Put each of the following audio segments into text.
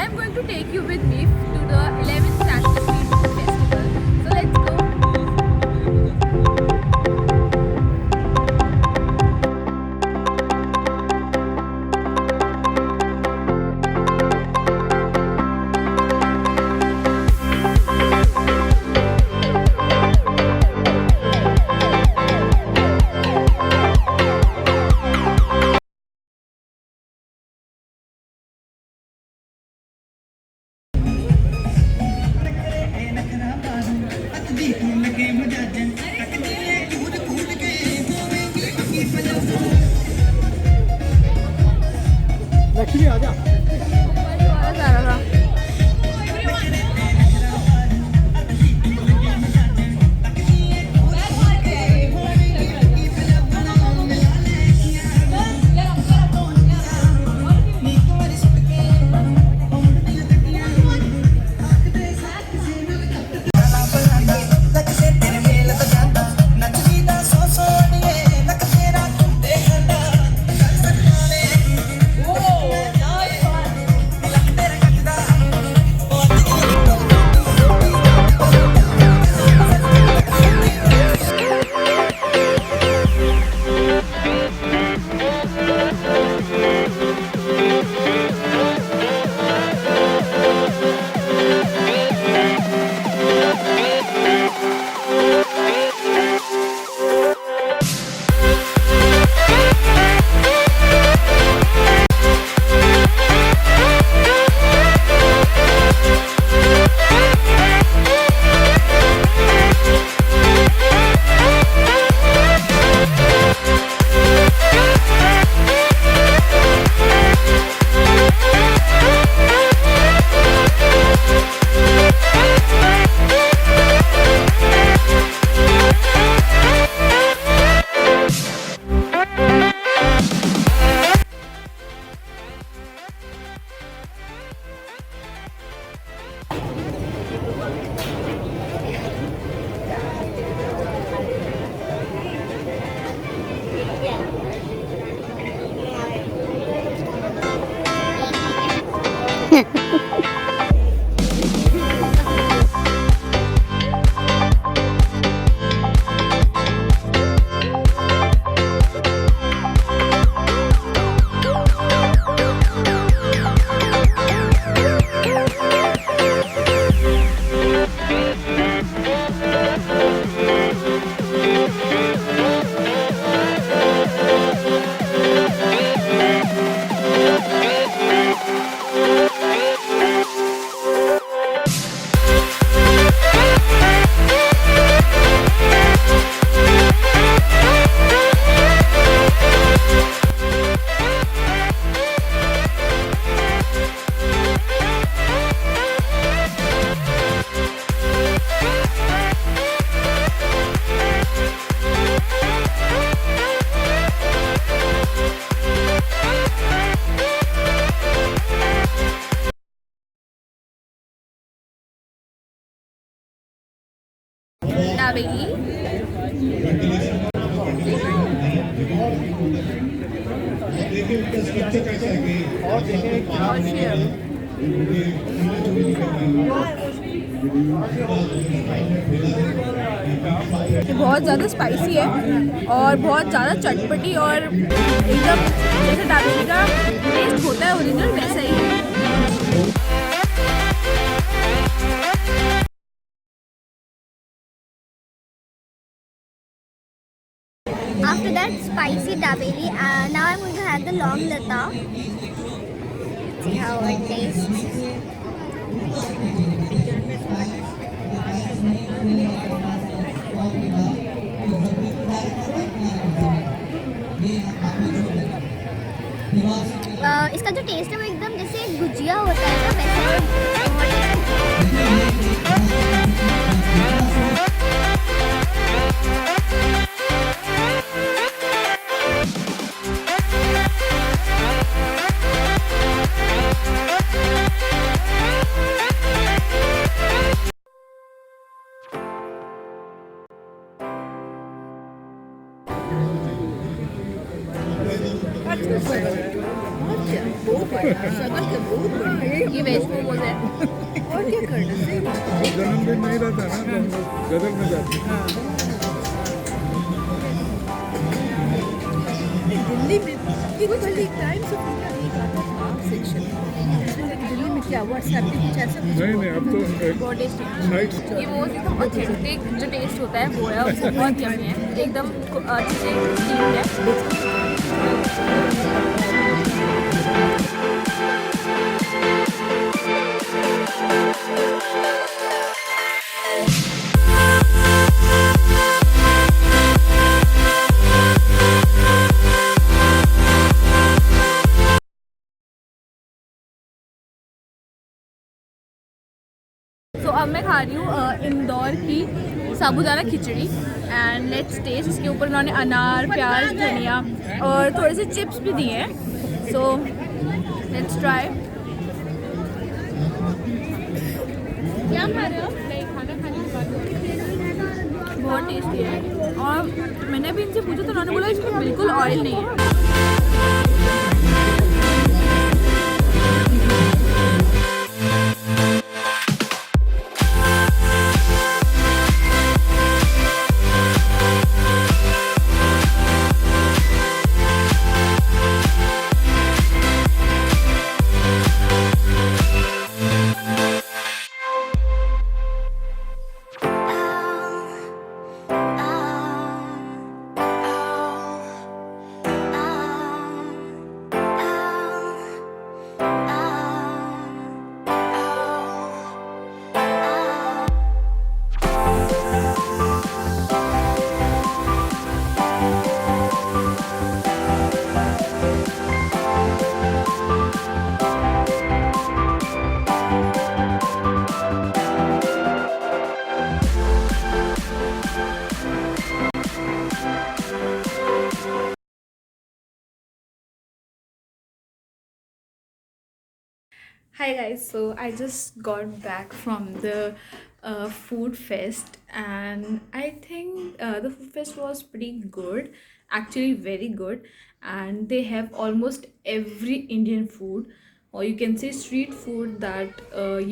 I am going to take you with me to the 11th National Street Food Festival. So let's go. Lakshmi आजा दाबेली बहुत ज़्यादा spicy है और बहुत ज़्यादा चटपटी और एकदम जैसे दाबेली का टेस्ट होता है ओरिजिनल वैसा ही है। After that spicy dabeli, now I'm going to have the long lata. See how it tastes. इसका जो टेस्ट है वो एकदम जैसे गुजिया होता है ना वैसे। शक्ल के बहुत बढ़िया। ये के वेज मोमोज है। और क्या करना है? जन्मदिन नहीं रहता ना तो हम लोग गदर में जाते हैं। दिल्ली में कल एक टाइम से एक आता था सेक्शन जिसमें दिल्ली में क्या व्हाट्सएप पे कुछ ऐसा कुछ नहीं अब तो बहुत टेस्टी। साइट ये मोमोज एकदम ऑथेंटिक जो टेस्ट होता है वो है, उससे बहुत यम्मी है, एकदम अच्छे से स्टीम्ड है। तो अब मैं खा रही हूँ इंदौर की साबूदाना खिचड़ी एंड लेट्स टेस्ट। इसके ऊपर उन्होंने अनार, प्याज, धनिया और थोड़े से चिप्स भी दिए हैं। So let's try. क्या खा रहे हो? खाना खाने के बाद बहुत टेस्टी है। और मैंने भी इनसे पूछा तो उन्होंने बोला इसमें बिल्कुल ऑयल नहीं है। Hi guys, so I just got back from the food fest and I think the food fest was pretty good, actually very good, and they have almost every Indian food, or you can say street food that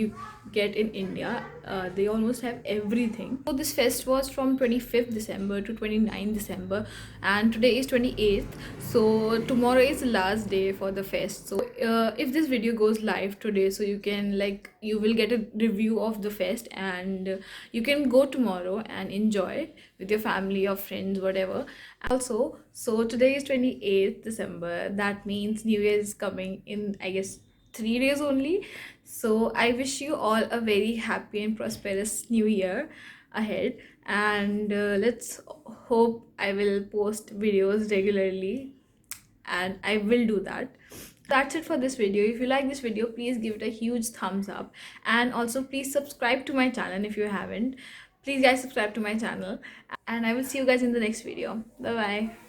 you get in India. They almost have everything. So this fest was from 25th December to 29th December and today is 28th, so tomorrow is the last day for the fest. So if this video goes live today, so you can you will get a review of the fest and you can go tomorrow and enjoy with your family or friends, whatever. Also, so today is 28th December, that means New Year is coming in, I guess, 3 days only. So I wish you all a very happy and prosperous new year ahead, and let's hope I will post videos regularly, and I will do that. That's it for this video. If you like this video, please give it a huge thumbs up, and also please subscribe to my channel if you haven't. Please guys, subscribe to my channel, and I will see you guys in the next video. Bye bye.